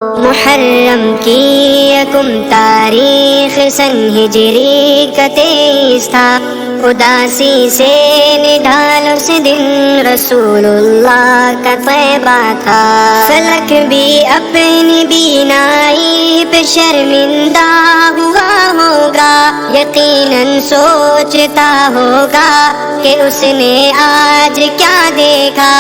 محرم کی یکم تاریخ سن ہجری کا 23 تھا، اداسی سے نڈھال اس دن رسول اللہ کا طیبہ تھا۔ فلک بھی اپنی بینائی پہ شرمندہ ہوا ہوگا، یقیناً سوچتا ہوگا کہ اس نے آج کیا دیکھا۔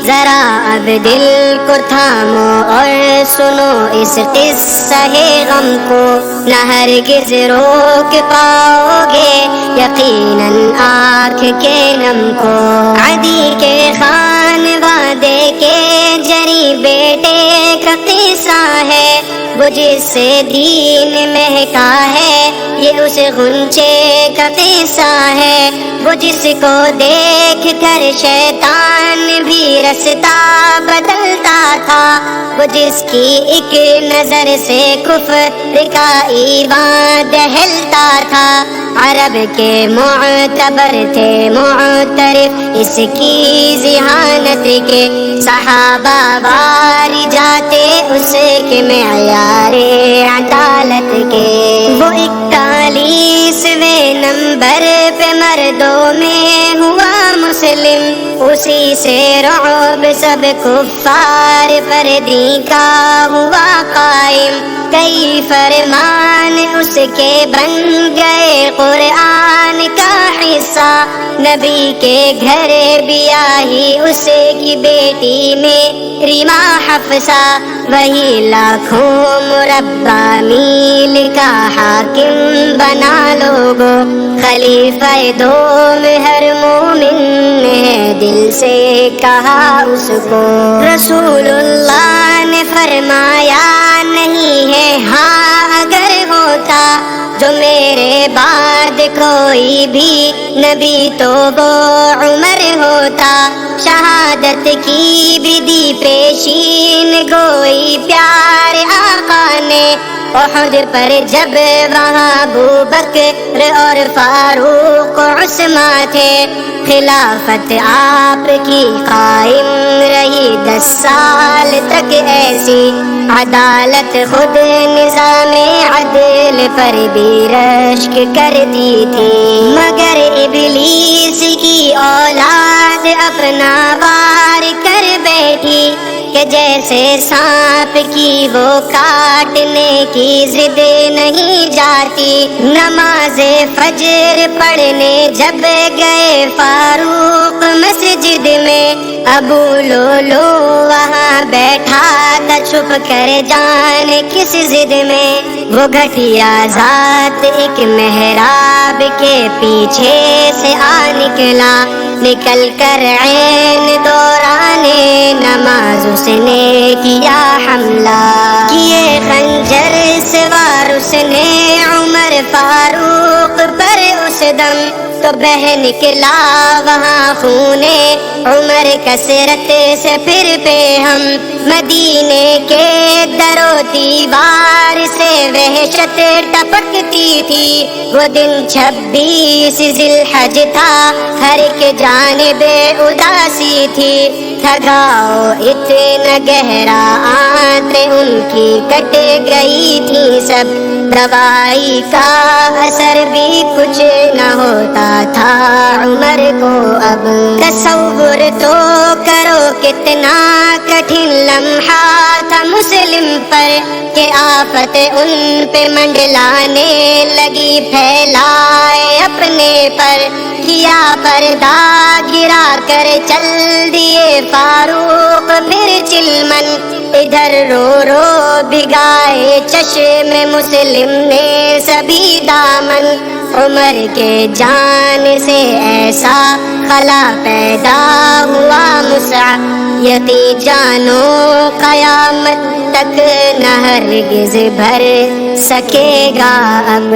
ذرا اب دل کو تھامو اور سنو اس قصہ غم کو، نہ ہرگز روک پاؤ گے یقیناً آنکھ کے نم کو۔ عدی کے خانوادے کے جری بیٹے کا قصہ ہے، وہ جس سے دین مہکا ہے، یہ اس غنچے کا قصہ ہے، وہ جس کو دیکھ کر شیطان بھی رستہ بدلتا تھا، وہ جس کی ایک نظر سے کفر کا ایوان دہلتا تھا۔ عرب کے معتبر تھے معترف اس کی ذہانت کے، صحابہ باری جاتے اس کے معیار عدالت کے۔ وہ 41ویں نمبر پہ مردوں میں ہوا مسلم، اسی سے رعب سب کفار پر دین کا ہوا قائم۔ کئی فرمان اس کے بن گئے قرآن کا حصہ، نبی کے گھر بیاہی اس کی بیٹی میں ریما حفصہ، وہی لاکھوں مربع میل کا حاکم بنا لوگو، خلیفہ دوم ہر مومن نے دل سے کہا اس کو۔ رسول اللہ نے فرمایا نہیں ہے ہاں اگر ہوتا جو میرے بعد کوئی بھی نبی تو وہ عمر ہوتا۔ شہادت کی بھی دی پیشین گوئی پیارے آقا نے، احد پر جب وہاں ابوبکر اور فاروق عثمان تھے، خلافت آپ کی قائم رہی 10 سال تک ایسی، عدالت خود نظام عدل پر بھی رشک کرتی تھی، مگر ابلیس کی اولاد اپنا وار کر بیٹھی کہ جیسے سانپ کی وہ کاٹنے کی ضد نہیں جاتی۔ نماز فجر پڑھنے جب گئے فاروق مسجد میں، ابو لولو وہاں بیٹھا تھا چھپ کر جان کس ضد میں، وہ گھٹیا ذات ایک محراب کے پیچھے سے آ نکلا، نکل کر عین دورانے نماز اس نے کیا حملہ، کیے خنجر سوار اس نے عمر فاروق پر اس دم، تو بہ نکلا وہاں خونے عمر کثرت سے پھر پہ ہم، مدینے کے در و دیوار سے وحشت ٹپکتی تھی، وہ دن 26 ذی الحج تھا، ہر ایک جانب اداسی تھی، تھگاؤ اتنا گہرا آنتیں ان کی کٹ گئی تھی سب، دوائی کا اثر بھی کچھ نہ ہوتا تھا عمر کو اب۔ تصور تو کرو کتنا کٹھن لمحہ تھا مسلم پر، کہ آفت ان پہ منڈلانے لگی، پھیلائے اپنے پر، کیا پردہ گرا کر چل دیے فاروق پھر چلمن، ادھر رو رو بھگائے چشم مسلم نے سبھی دامن، عمر کے جان سے ایسا خلا پیدا ہوا مصعب، یقین جانو قیامت تک نہ ہرگز بھر سکے گا اب۔